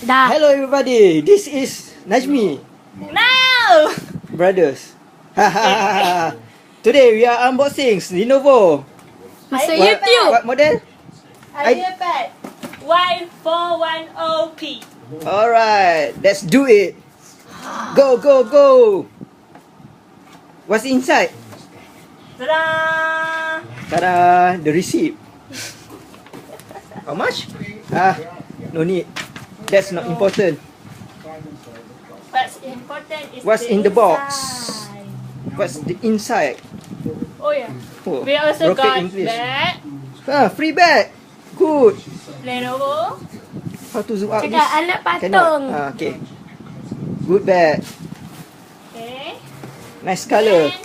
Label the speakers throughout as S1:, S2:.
S1: Dah.
S2: Hello everybody, this is Najmi
S1: No!
S2: Brothers. Today we are unboxing Lenovo.
S1: Masuk
S2: What-
S1: YouTube.
S2: What model?
S3: iPad y410p.
S2: Alright, let's do it. Go, go, go. What's inside?
S3: Ta-da!
S2: Tada, the receipt. How much? No need. That's not important.
S3: What's important is
S2: What's in the box?
S3: inside.
S2: What's the inside?
S3: Oh yeah.
S2: Oh,
S3: We also
S2: broken
S3: got
S2: English.
S3: bag,
S2: Free bag. Good.
S3: Lenovo.
S2: How to zoom out
S1: Cakap
S2: this?
S1: anak patung.
S2: Cannot. Okay. Good bag.
S3: Okay.
S2: Nice color.
S3: And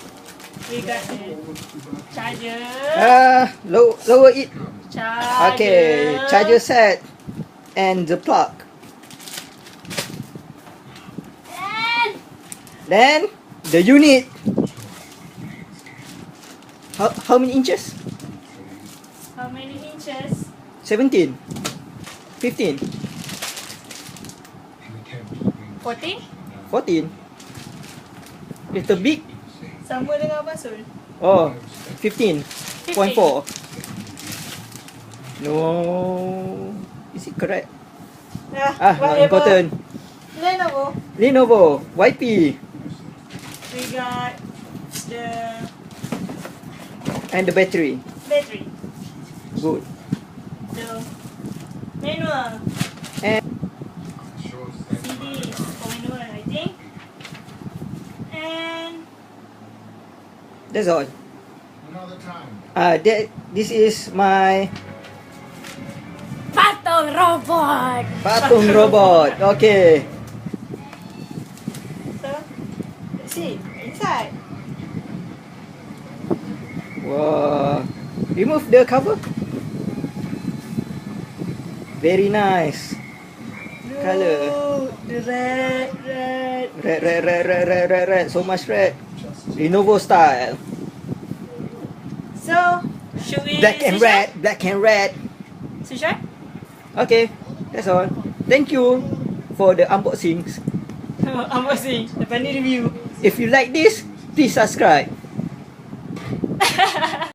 S3: we got the charger.
S2: Lower it.
S3: Charger.
S2: Okay. Charger set. And the plug.
S3: And
S2: Then the unit. How many inches?
S3: how many inches?
S2: 17. 15.
S3: 14?
S2: 14. Little big.
S3: Sama dengan Basul.
S2: Oh, 15.4. No. Is it correct? Not important.
S3: Lenovo.
S2: Lenovo YP.
S3: We got the
S2: And the battery.
S3: battery.
S2: Good.
S3: The manual.
S2: And
S3: CD for manual, I think. And
S2: that's all. This is my
S1: Patung robot.
S2: patung robot. Okay.
S3: so, let's see inside.
S2: Wow. Remove the cover. Very nice. Colour.
S3: Look, the red.
S2: Red. So much red. Lenovo style.
S3: So, should we
S2: Black and red.
S3: Sushan?
S2: Okay. That's all. Thank you for the unboxings.
S3: Unboxing. Lepas ni review.
S2: If you like this, please subscribe.